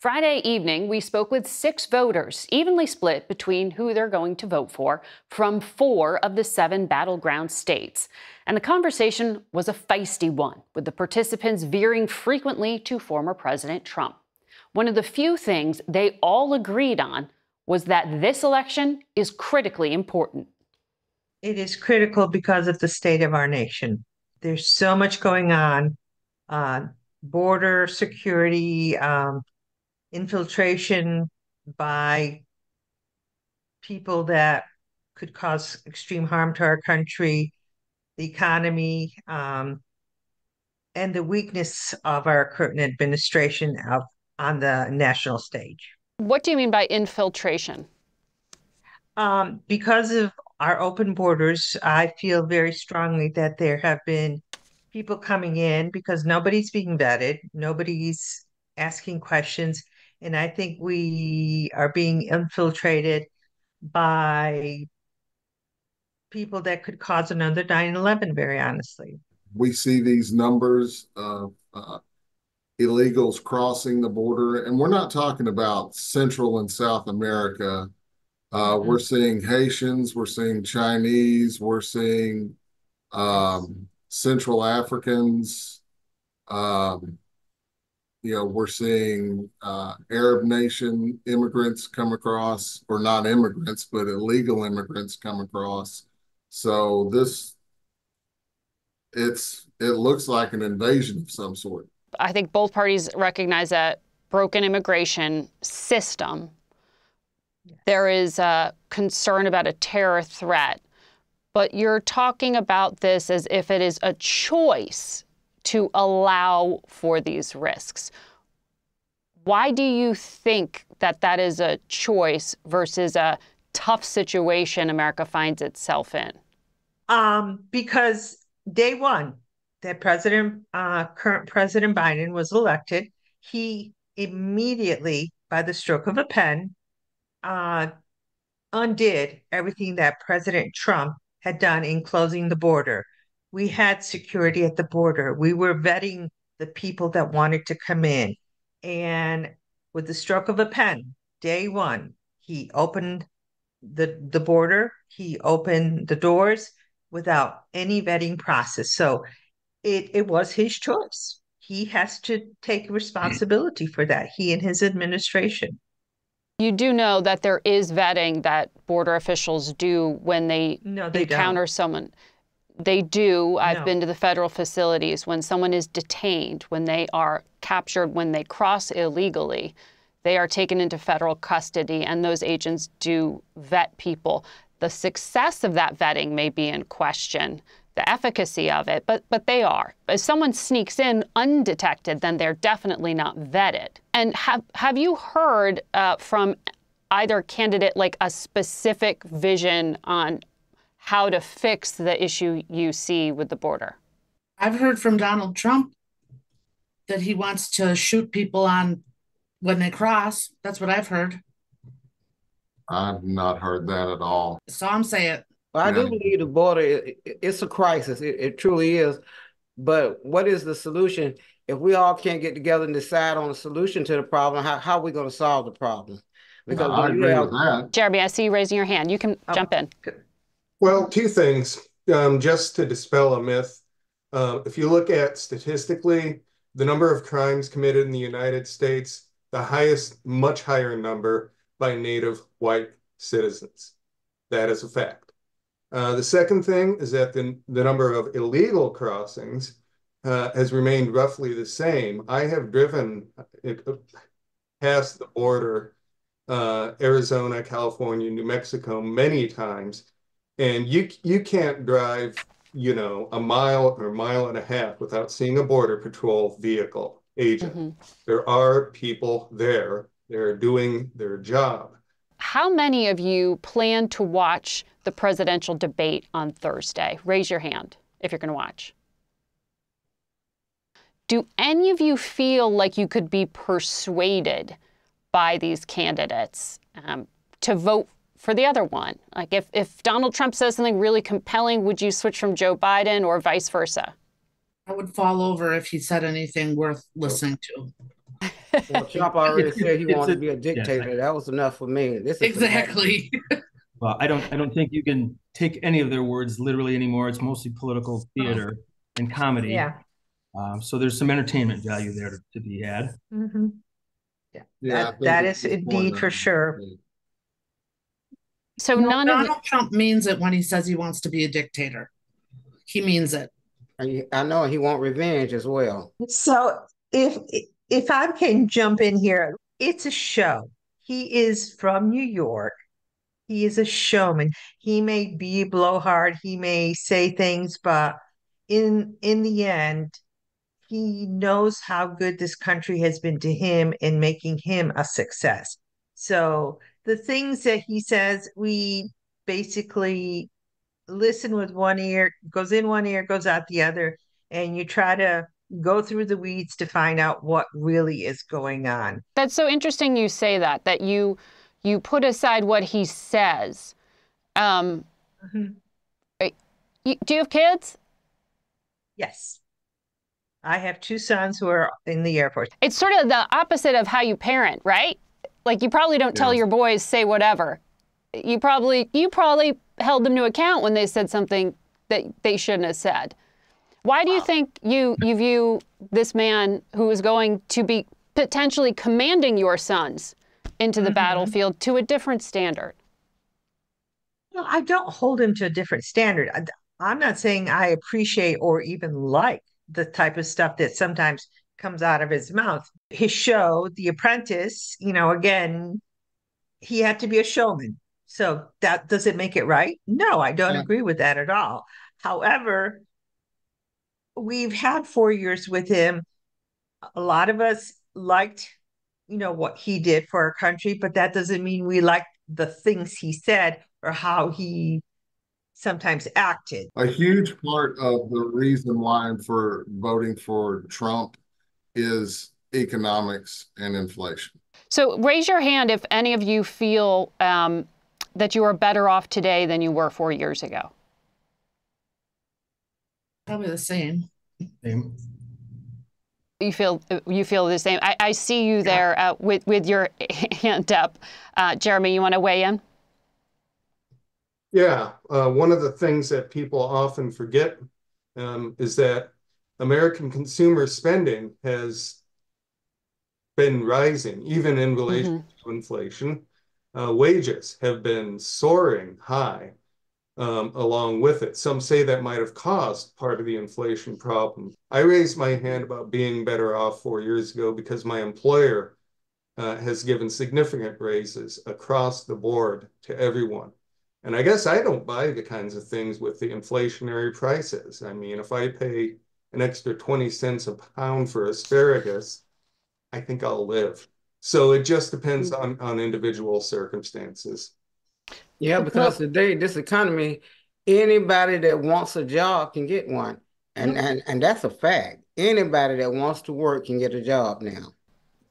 Friday evening, we spoke with 6 voters, evenly split between who they're going to vote for, from 4 of the 7 battleground states. And the conversation was a feisty one, with the participants veering frequently to former President Trump. One of the few things they all agreed on was that this election is critically important. It is critical because of the state of our nation. There's so much going on, border security, infiltration by people that could cause extreme harm to our country, the economy, and the weakness of our current administration on the national stage. What do you mean by infiltration? Because of our open borders, I feel very strongly that there have been people coming in because nobody's being vetted, nobody's asking questions. And I think we are being infiltrated by people that could cause another 9/11, very honestly. We see these numbers of illegals crossing the border, and we're not talking about Central and South America. We're seeing Haitians, we're seeing Chinese, we're seeing Central Africans. We're seeing Arab nation immigrants come across, or not immigrants, but illegal immigrants come across. So it looks like an invasion of some sort. I think both parties recognize that broken immigration system. Yes. There is a concern about a terror threat, but you're talking about this as if it is a choice to allow for these risks. Why do you think that that is a choice versus a tough situation America finds itself in? Because day one that current President Biden was elected, he immediately, by the stroke of a pen, undid everything that President Trump had done in closing the border. We had security at the border. We were vetting the people that wanted to come in. And with the stroke of a pen, day one, he opened the border, he opened the doors without any vetting process. So it was his choice. He has to take responsibility for that, he and his administration. You do know that there is vetting that border officials do when they encounter someone. They do. I've been to the federal facilities. When someone is detained, when they are captured, when they cross illegally, they are taken into federal custody, and those agents do vet people. The success of that vetting may be in question, the efficacy of it, but they are. If someone sneaks in undetected, then they're definitely not vetted. And have you heard from either candidate like a specific vision on how to fix the issue you see with the border? I've heard from Donald Trump that he wants to shoot people on when they cross. That's what I've heard. I've not heard that at all. So I'm saying. Well, I do believe the border, it's a crisis. It truly is. But what is the solution? If we all can't get together and decide on a solution to the problem, how are we going to solve the problem? Because I agree with that. Jeremy, I see you raising your hand. You can jump in. Well, 2 things. Just to dispel a myth, if you look at statistically, the number of crimes committed in the United States, the highest, much higher number by native white citizens. That is a fact. The second thing is that the number of illegal crossings has remained roughly the same. I have driven past the border, Arizona, California, New Mexico, many times, and you can't drive, a mile or a mile and a half without seeing a Border Patrol vehicle agent. Mm-hmm. There are people there. They're doing their job. How many of you plan to watch the presidential debate on Thursday? Raise your hand if you're going to watch. Do any of you feel like you could be persuaded by these candidates to vote for the other one? Like if Donald Trump says something really compelling, would you switch from Joe Biden or vice versa? I would fall over if he said anything worth listening to. Well, Trump already said he wanted to be a dictator. Yes, that was enough for me. This is exactly. Well, I don't think you can take any of their words literally anymore. It's mostly political theater and comedy. Yeah. So there's some entertainment value there to be had. Mm-hmm. Yeah. That is indeed for sure. So Donald Trump means it when he says he wants to be a dictator. He means it. I know he wants revenge as well. So if I can jump in here, it's a show. He is from New York. He is a showman. He may be a blowhard. He may say things, but in the end, he knows how good this country has been to him in making him a success. So the things that he says, we basically listen with one ear, goes in one ear, goes out the other, and you try to go through the weeds to find out what really is going on. That's so interesting you say that you put aside what he says. Do you have kids? Yes. I have 2 sons who are in the Air Force. It's sort of the opposite of how you parent, right? Like you probably don't tell your boys say whatever. You probably held them to account when they said something that they shouldn't have said. Why do you think you view this man who is going to be potentially commanding your sons into the battlefield to a different standard? No, I don't hold him to a different standard. I'm not saying I appreciate or even like the type of stuff that sometimes comes out of his mouth. His show, The Apprentice, again, he had to be a showman. So that does it make it right? No, I don't agree with that at all. However, we've had 4 years with him. A lot of us liked, what he did for our country, but that doesn't mean we liked the things he said or how he sometimes acted. A huge part of the reason why I'm for voting for Trump is economics and inflation. So raise your hand if any of you feel that you are better off today than you were 4 years ago. Probably the same. Same. You feel the same. I see you there with your hand up. Jeremy, you want to weigh in? Yeah, one of the things that people often forget is that American consumer spending has been rising, even in relation to inflation. Wages have been soaring high along with it. Some say that might have caused part of the inflation problem. I raised my hand about being better off 4 years ago because my employer has given significant raises across the board to everyone. And I guess I don't buy the kinds of things with the inflationary prices. I mean, if I pay an extra 20 cents a pound for asparagus, I think I'll live. So it just depends on individual circumstances. Yeah, because today, this economy, anybody that wants a job can get one. And that's a fact. Anybody that wants to work can get a job now.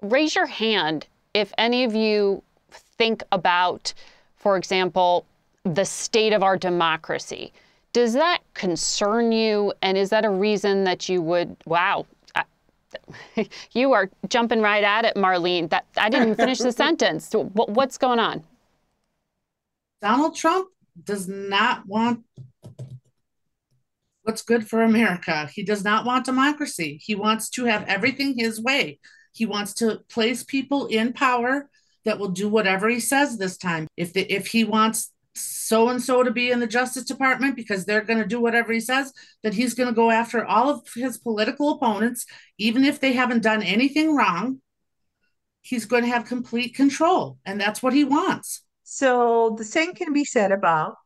Raise your hand if any of you think about, for example, the state of our democracy. Does that concern you? And is that a reason that you would, you are jumping right at it, Marlene. That I didn't even finish the sentence. What's going on? Donald Trump does not want what's good for America. He does not want democracy. He wants to have everything his way. He wants to place people in power that will do whatever he says this time. If he wants so-and-so to be in the Justice Department because they're going to do whatever he says, then he's going to go after all of his political opponents, even if they haven't done anything wrong. He's going to have complete control, and that's what he wants. So the same can be said about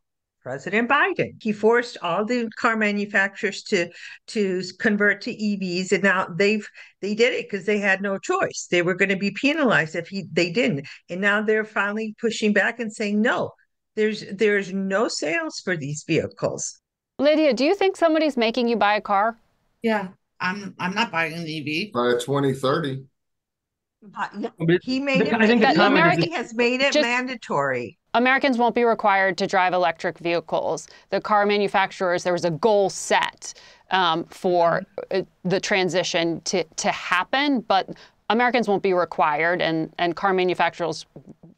President Biden. He forced all the car manufacturers to convert to EVs, and now they did it because they had no choice. They were going to be penalized if they didn't, and now they're finally pushing back and saying no. There's no sales for these vehicles. Lydia, do you think somebody's making you buy a car? Yeah, I'm not buying an EV. By 2030. He made it. I think America has made it mandatory. Americans won't be required to drive electric vehicles. The car manufacturers, there was a goal set for the transition to happen, but Americans won't be required, and car manufacturers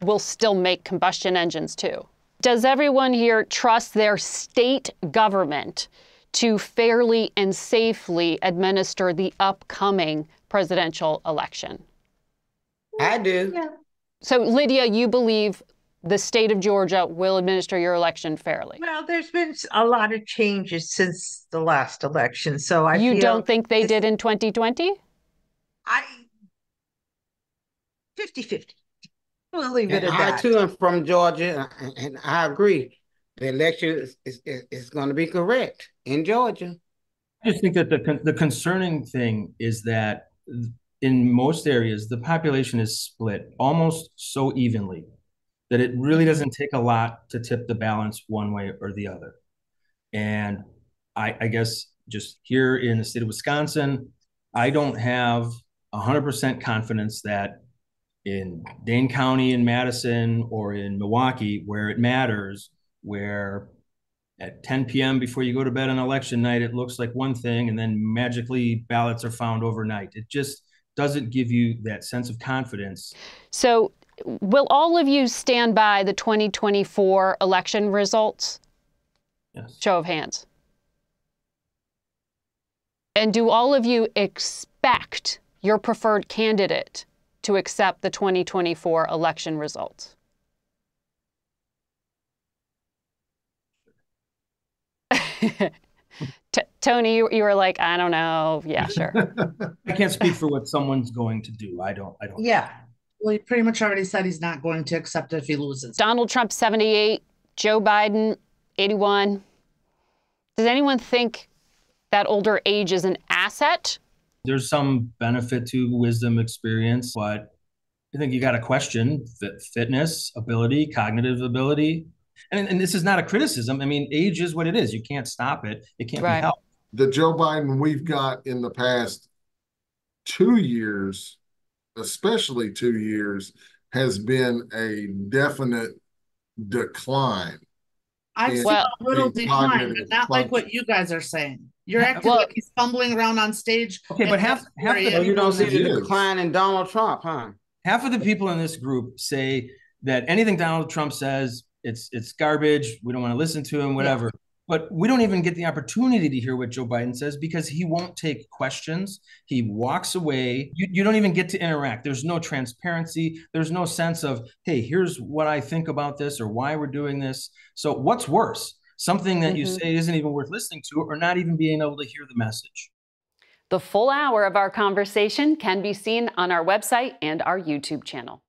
will still make combustion engines too. Does everyone here trust their state government to fairly and safely administer the upcoming presidential election? I do. Yeah. So, Lydia, you believe the state of Georgia will administer your election fairly? Well, there's been a lot of changes since the last election, so I You feel don't think they did in 2020? 50-50. We'll leave it And at I that. too am from Georgia, and I agree. The election is going to be correct in Georgia. I just think that the concerning thing is that in most areas, the population is split almost so evenly that it really doesn't take a lot to tip the balance one way or the other. And I guess just here in the state of Wisconsin, I don't have 100% confidence that in Dane County, in Madison, or in Milwaukee, where it matters, where at 10 p.m. before you go to bed on election night, it looks like one thing, and then magically ballots are found overnight. It just doesn't give you that sense of confidence. So will all of you stand by the 2024 election results? Yes. Show of hands. And do all of you expect your preferred candidate to accept the 2024 election results? Tony, you were like, I don't know. Yeah, sure. I can't speak for what someone's going to do. I don't. Yeah. Well, he pretty much already said he's not going to accept it if he loses. Donald Trump, 78. Joe Biden, 81. Does anyone think that older age is an asset? There's some benefit to wisdom, experience, but I think you got to question fitness, ability, cognitive ability. And this is not a criticism. I mean, age is what it is. You can't stop it. It can't be helped. The Joe Biden we've got in the past 2 years, especially 2 years, has been a definite decline. I've seen a little decline, but not like what you guys are saying. You're acting like he's fumbling around on stage. Okay, but half so you don't see the decline in Donald Trump, huh? Half of the people in this group say that anything Donald Trump says, it's garbage. We don't want to listen to him, whatever. Yeah. But we don't even get the opportunity to hear what Joe Biden says because he won't take questions. He walks away. You don't even get to interact. There's no transparency. There's no sense of, hey, here's what I think about this or why we're doing this. So what's worse? Something that you say isn't even worth listening to or not even being able to hear the message. The full hour of our conversation can be seen on our website and our YouTube channel.